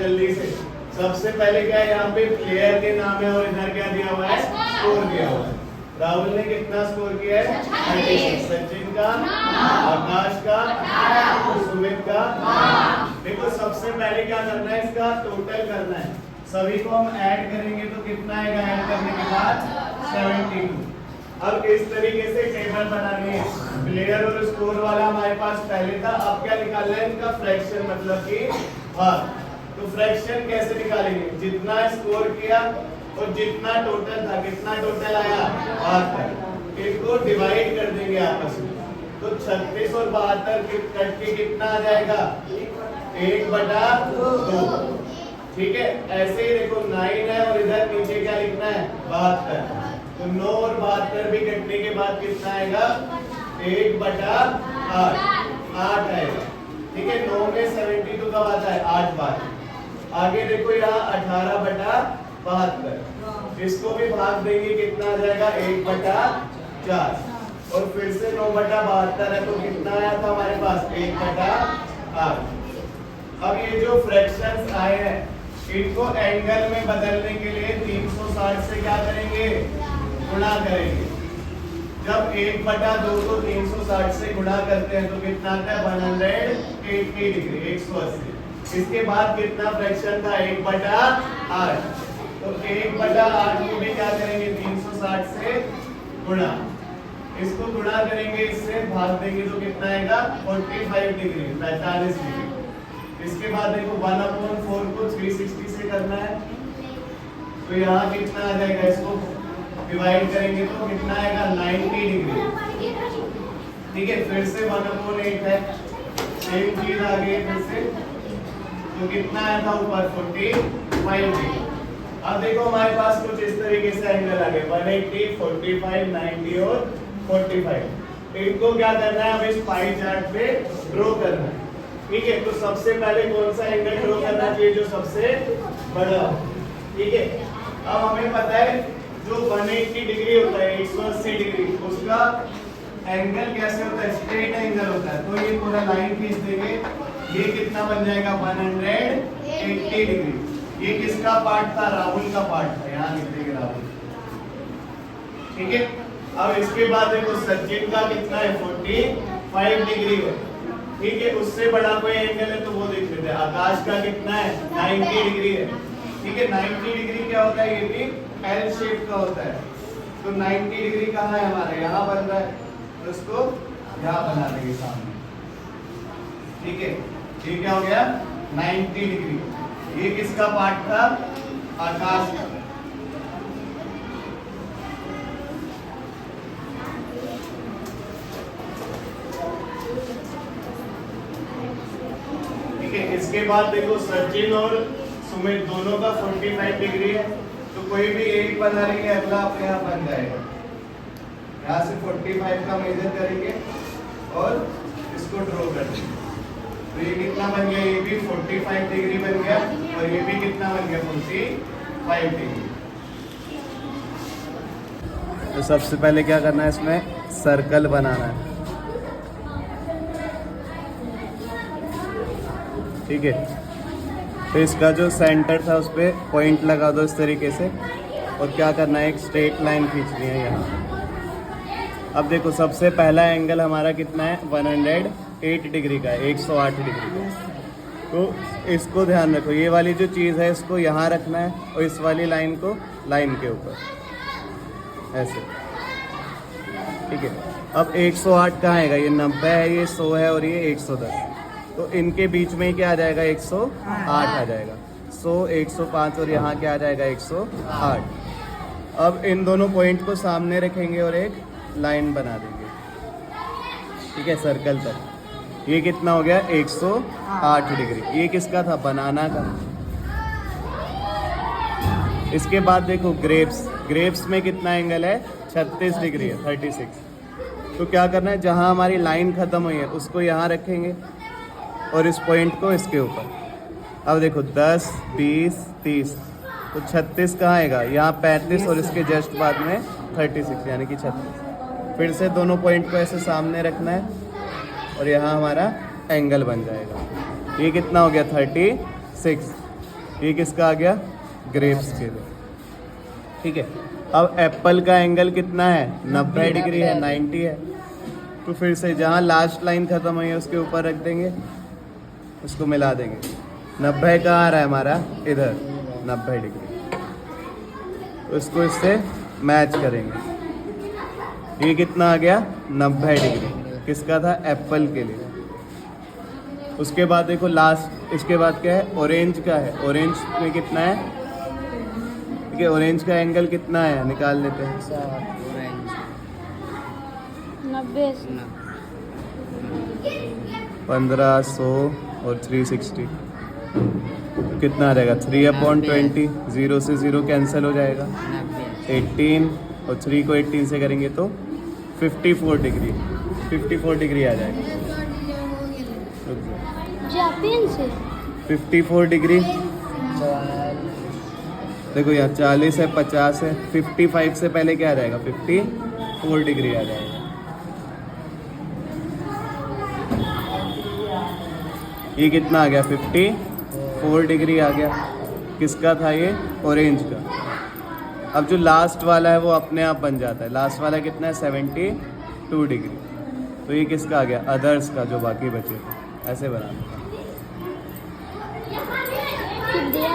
जल्दी से। सबसे पहले क्या है, यहाँ पे प्लेयर के नाम है और इधर क्या दिया हुआ है, स्कोर दिया हुआ है। राहुल ने कितना स्कोर किया है, 36। सचिन का, आकाश का, सुमित का। देखो सबसे पहले क्या करना है, इसका टोटल करना है। सभी को हम ऐड करेंगे तो कितना आएगा, ऐड करने के बाद 72। अब इस तरीके से टेबल बनानी है। प्लेयर और स्कोर वाला हमारे पास पहले था। अब क्या निकालना है, इनका फ्रैक्शन मतलब कि भाग। तो फ्रैक्शन कैसे निकालेंगे, जितना स्कोर किया और जितना टोटल था, कितना टोटल आया, 72। इनको डिवाइड कर देंगे आपस में। तो 36 और 72 कट के कितना आ जाएगा, 1/2। ठीक है, ऐसे ही देखो 9 है और इधर नीचे क्या लिखना है, 72। तो 9 और 72 भी कटने के बाद कितना आएगा, 1/8 आएगा। ठीक है, 9 में 72 कब आता है, 8 बार। आगे देखो यहाँ 18/72, इसको भी भाग देंगे, कितना आ जाएगा, 1/4। और फिर से 9/72 है तो कितना आया था हमारे पास, 1/8। अब ये जो फ्रैक्शंस आए हैं इनको एंगल में बदलने के लिए 360 से क्या करेंगे, गुणा करेंगे। जब 1/2 को 360 से गुणा करते हैं तो कितना आता है, 180 डिग्री, 180। इसके बाद कितना फ्रैक्शन था, 1/8। तो 1/8 को भी क्या करेंगे, 360 से गुणा। इसको गुणा करेंगे, इससे भाग देंगे तो कितना आएगा, 45 डिग्री, 45 डिग्री। इसके बाद देखो 1/4 को 360 से करना है तो यहाँ कितना आ जाएगा, इसको डिवाइड करेंगे तो कितना आएगा, 90 डिग्री। ठीक है, फिर से 1/8 है, सेम चीज आ गई फिर से, तो कितना आया था ऊपर, 45 डिग्री। अब देखो हमारे पास कुछ इस तरीके से एंगल आ गए, 180, 45, 90 और 45। इनको क्या करना है, अब इस पाई चार्ट पे ड्रॉ करना है। ठीक है, तो सबसे पहले कौन सा एंगल ड्रॉ करना चाहिए, जो सबसे बड़ा हो। ठीक है, अब हमें पता है जो 180 डिग्री होता है, 180 डिग्री, उसका एंगल कैसे होता है, स्ट्रेट एंगल होता है। तो ये पूरा लाइन खींच देंगे, ये कितना बन जाएगा, 180 डिग्री। ये किसका पार्ट था, राहुल का पार्ट था, यहाँ लिख देंगे राहुल। ठीक है, अब इसके बाद देखो सचिन का कितना है, 45 डिग्री है। ठीक है, उससे बड़ा कोई एंगल है तो वो देख लेते हैं। आकाश का कितना है, 90 डिग्री है। ठीक है, 90 डिग्री क्या होता है, ये भी एल शेप का होता है। तो 90 डिग्री कहाँ है हमारा, यहाँ बन रहा है, तो इसको यहाँ बना देंगे सामने। ठीक है, ये क्या हो गया, 90 डिग्री। ये किसका पार्ट था, आकाश का। इसके बाद देखो सचिन और सुमित दोनों का 45 डिग्री है, तो कोई भी एक बना लेंगे, अगला अपने यहाँ बन जाएगा। यहाँ से 45 का मेजर करेंगे और इसको ड्रॉ कर देंगे। तो ये कितना बन गया, ये भी 45 डिग्री बन गया और ये भी कितना बन गया, 45 डिग्री। तो सबसे पहले क्या करना है, इसमें सर्कल बनाना है। ठीक है, तो इसका जो सेंटर था उस पर पॉइंट लगा दो इस तरीके से, और क्या करना है, एक स्ट्रेट लाइन खींचनी है यहाँ। अब देखो सबसे पहला एंगल हमारा कितना है, 108 डिग्री का है, 108 डिग्री का। तो इसको ध्यान रखो, ये वाली जो चीज़ है इसको यहाँ रखना है और इस वाली लाइन को लाइन के ऊपर ऐसे। ठीक है, अब 108 कहाँ आएगा, ये 90 है, ये 100 है और ये 110। तो इनके बीच में ही क्या आ जाएगा, 108 आ जाएगा। 100, 105 और यहाँ क्या आ जाएगा, 108। अब इन दोनों पॉइंट को सामने रखेंगे और एक लाइन बना देंगे। ठीक है, सर्कल तक। ये कितना हो गया, 108 डिग्री। ये किसका था, बनाना का। इसके बाद देखो ग्रेप्स में कितना एंगल है, 36 डिग्री है, 36। तो क्या करना है, जहाँ हमारी लाइन खत्म हुई है उसको यहाँ रखेंगे और इस पॉइंट को इसके ऊपर। अब देखो 10, 20, 30, तो 36 कहाँ आएगा, यहाँ 35 और इसके जस्ट बाद में 36 यानी कि 36। फिर से दोनों पॉइंट को ऐसे सामने रखना है और यहाँ हमारा एंगल बन जाएगा। ये कितना हो गया, 36। ये किसका आ गया? ग्रेप्स के लिए। ठीक है, अब एप्पल का एंगल कितना है? 90 डिग्री है, 90 है। तो फिर से जहाँ लास्ट लाइन खत्म हुई है उसके ऊपर रख देंगे, उसको मिला देंगे। 90 कहाँ आ रहा है हमारा? इधर 90 डिग्री। उसको इससे मैच करेंगे। ये कितना आ गया? 90 डिग्री। किसका था? एप्पल के लिए। उसके बाद देखो लास्ट, इसके बाद क्या है? ऑरेंज का है। ऑरेंज में कितना है? ठीक है, ऑरेंज का एंगल कितना है? निकाल लेते हैं। 90 1500 और 360 कितना आ जाएगा? 3/20। 0 से 0 कैंसिल हो जाएगा। 18 और 3 को 18 से करेंगे तो 54 डिग्री। 54 डिग्री आ जाएगा। जापान से 54 डिग्री। देखो यहाँ 40 है, 50 है, 55 से पहले क्या आ जाएगा? 54 डिग्री आ जाएगा। ये कितना आ गया? 54 डिग्री आ गया। किसका था ये? ऑरेंज का। अब जो लास्ट वाला है वो अपने आप बन जाता है। लास्ट वाला कितना है? 72 डिग्री। तो ये किसका आ गया? अदर्स का, जो बाकी बचे थे। ऐसे बनाना। दिया